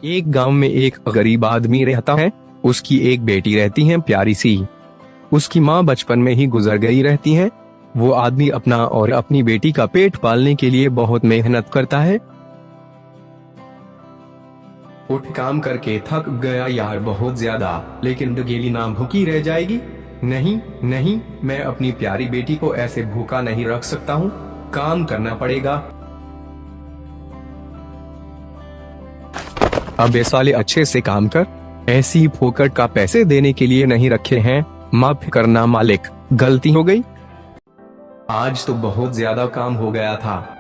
एक गांव में एक गरीब आदमी रहता है। उसकी एक बेटी रहती है प्यारी सी। उसकी माँ बचपन में ही गुजर गई रहती है। वो आदमी अपना और अपनी बेटी का पेट पालने के लिए बहुत मेहनत करता है। उठ काम करके थक गया यार बहुत ज्यादा, लेकिन डुगेली ना भूखी रह जाएगी। नहीं नहीं, मैं अपनी प्यारी बेटी को ऐसे भूखा नहीं रख सकता हूँ, काम करना पड़ेगा। अबे साले अच्छे से काम कर, ऐसी फोकट का पैसे देने के लिए नहीं रखे हैं, माफ करना मालिक, गलती हो गई। आज तो बहुत ज्यादा काम हो गया था।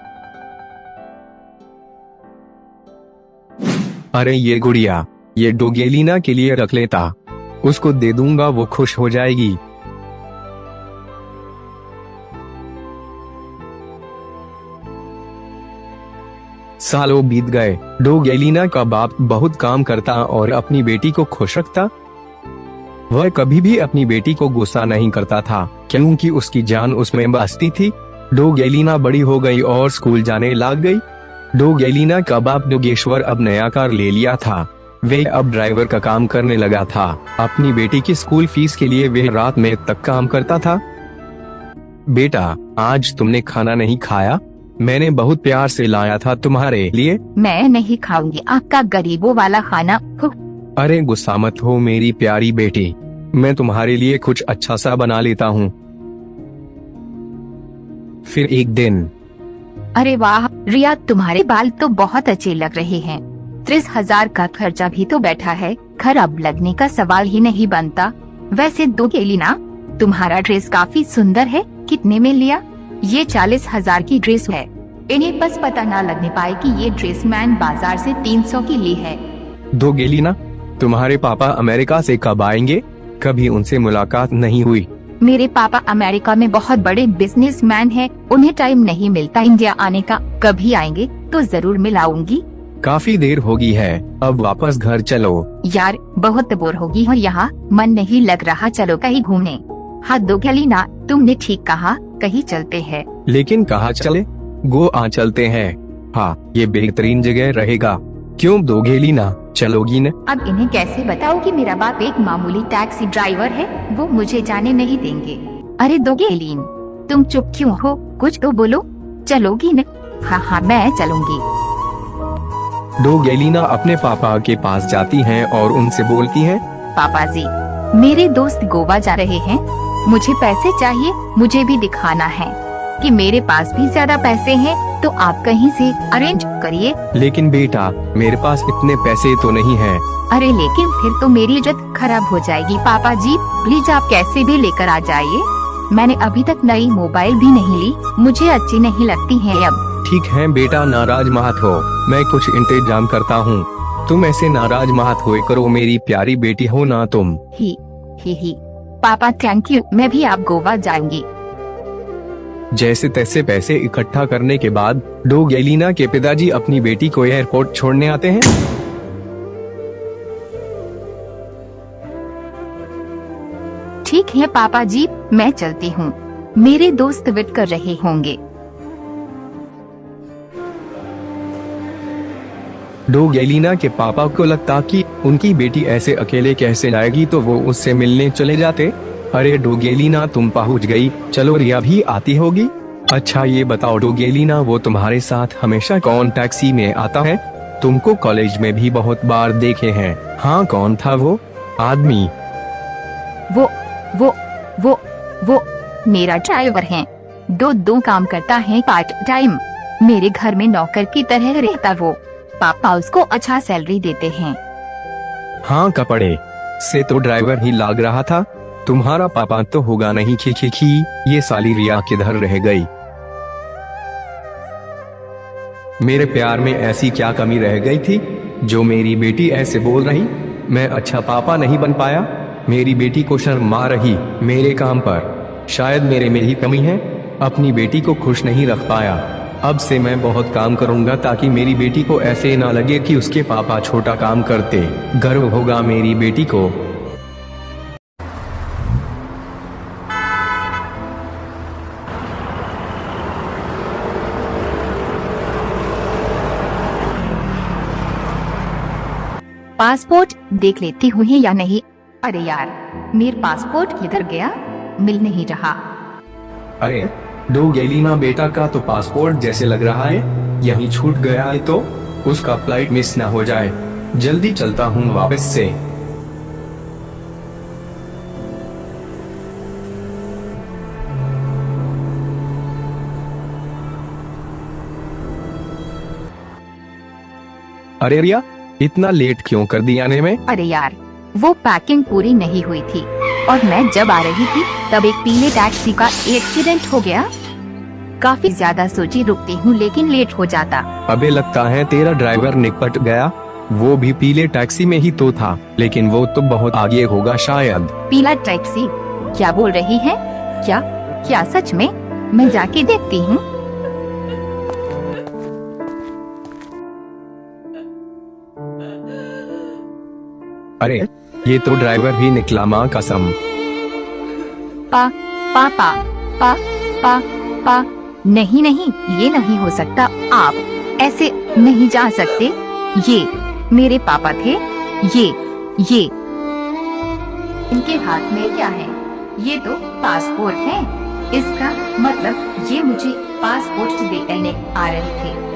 अरे ये गुड़िया, ये डोगेलिना के लिए रख लेता, उसको दे दूंगा, वो खुश हो जाएगी। सालों बीत गए। डोगेलिना का बाप बहुत काम करता और अपनी बेटी को खुश रखता। वह कभी भी अपनी बेटी को गुस्सा नहीं करता था, क्योंकि उसकी जान उसमें बसती थी। डोगेलिना बड़ी हो गई और स्कूल जाने लग गई। डोगेलिना का बाप डोगेश्वर अब नया कार ले लिया था। वे अब ड्राइवर का काम करने लगा था। अपनी बेटी की स्कूल फीस के लिए वे रात में तक काम करता था। बेटा, आज तुमने खाना नहीं खाया? मैंने बहुत प्यार से लाया था तुम्हारे लिए। मैं नहीं खाऊंगी आपका गरीबों वाला खाना। अरे गुस्सा मत हो मेरी प्यारी बेटी, मैं तुम्हारे लिए कुछ अच्छा सा बना लेता हूँ। फिर एक दिन, अरे वाह रिया, तुम्हारे बाल तो बहुत अच्छे लग रहे हैं। 30,000 का खर्चा भी तो बैठा है, खराब लगने का सवाल ही नहीं बनता। वैसे डोगेलिना, तुम्हारा ड्रेस काफी सुंदर है, कितने में लिया? ये 40,000 की ड्रेस है। इन्हें बस पता ना लगने पाए कि ये ड्रेस मैंने बाजार से 300 की ली है। डोगेलिना, तुम्हारे पापा अमेरिका से कब आएंगे? कभी उनसे मुलाकात नहीं हुई। मेरे पापा अमेरिका में बहुत बड़े बिजनेसमैन हैं, उन्हें टाइम नहीं मिलता इंडिया आने का। कभी आएंगे तो जरूर मिलाऊंगी। काफी देर होगी है, अब वापस घर चलो। यार बहुत बोर होगी और यहाँ मन नहीं लग रहा, चलो कहीं घूमने। हाँ डोगेलिना, तुमने ठीक कहा, कहीं चलते हैं। लेकिन कहाँ चले? गोवा चलते हैं। हाँ, ये बेहतरीन जगह रहेगा। क्यों डोगेलिना, चलोगी न? अब इन्हें कैसे बताओ कि मेरा बाप एक मामूली टैक्सी ड्राइवर है, वो मुझे जाने नहीं देंगे। अरे डोगेलिन, तुम चुप क्यों हो? कुछ तो बोलो, चलोगी न? हाँ हाँ मैं चलूंगी। डोगेलिना अपने पापा के पास जाती हैं और उनसे बोलती हैं, पापा जी, मेरे दोस्त गोवा जा रहे हैं, मुझे पैसे चाहिए। मुझे भी दिखाना है कि मेरे पास भी ज्यादा पैसे हैं, तो आप कहीं से अरेंज करिए। लेकिन बेटा, मेरे पास इतने पैसे तो नहीं हैं। अरे लेकिन फिर तो मेरी इज्जत खराब हो जाएगी। पापा जी प्लीज आप कैसे भी लेकर आ जाइए। मैंने अभी तक नई मोबाइल भी नहीं ली, मुझे अच्छी नहीं लगती है अब। ठीक है बेटा, नाराज मत हो, मैं कुछ इंतजाम करता हूँ। तुम ऐसे नाराज मत होए करो, मेरी प्यारी बेटी हो ना तुम। ही पापा थैंक यू, मैं भी आप गोवा जाऊंगी। जैसे तैसे पैसे इकट्ठा करने के बाद डोगेलिना के पिताजी अपनी बेटी को एयरपोर्ट छोड़ने आते हैं। ठीक है पापा जी, मैं चलती हूँ, मेरे दोस्त वेट कर रहे होंगे। डोगेलिना के पापा को लगता कि उनकी बेटी ऐसे अकेले कैसे जाएगी, तो वो उससे मिलने चले जाते। अरे डोगेलिना, तुम पहुंच गई, चलो रिया भी आती होगी। अच्छा ये बताओ डोगेलिना, वो तुम्हारे साथ हमेशा कौन टैक्सी में आता है? तुमको कॉलेज में भी बहुत बार देखे हैं। हाँ, कौन था वो आदमी? वो मेरा ड्राइवर है। दो काम करता है पार्ट टाइम, मेरे घर में नौकर की तरह रहता वो। पापा उसको अच्छा सैलरी देते हैं। हाँ, कपड़े से तो ड्राइवर ही लग रहा था। तुम्हारा पापा तो होगा नहीं। खी ये साली रिया किधर रह गई? मेरे प्यार में ऐसी क्या कमी रह गई थी जो मेरी बेटी ऐसे बोल रही? मैं अच्छा पापा नहीं बन पाया? मेरी बेटी को शर्म आ रही मेरे काम पर? शायद मेरे में ही कमी है, अपनी बेटी को खुश नहीं रख पाया। अब से मैं बहुत काम करूंगा ताकि मेरी बेटी को ऐसे ना लगे कि उसके पापा छोटा काम करते। गर्व होगा मेरी बेटी को। पासपोर्ट देख लेती हूँ या नहीं। अरे यार, मेरा पासपोर्ट किधर गया? मिल नहीं रहा। अरे डोगेलिना बेटा का तो पासपोर्ट जैसे लग रहा है यहीं छूट गया है, तो उसका फ्लाइट मिस ना हो जाए। जल्दी चलता हूँ वापस से। अरे रिया, इतना लेट क्यों कर दिया आने में? अरे यार, वो पैकिंग पूरी नहीं हुई थी और मैं जब आ रही थी तब एक पीले टैक्सी का एक्सीडेंट हो गया। काफी ज्यादा सोची रुकती हूँ लेकिन लेट हो जाता। अबे लगता है तेरा ड्राइवर निपट गया। वो भी पीले टैक्सी में ही तो था, लेकिन वो तो बहुत आगे होगा शायद। पीला टैक्सी? क्या बोल रही है? क्या क्या सच में? मैं जाके देखती हूँ। अरे ये तो ड्राइवर ही निकला, माँ कसम। पा पा पा पा पा पा नहीं नहीं, ये नहीं हो सकता। आप ऐसे नहीं जा सकते। ये मेरे पापा थे। ये इनके हाथ में क्या है? ये तो पासपोर्ट है। इसका मतलब ये मुझे पासपोर्ट देने आ रहे थे।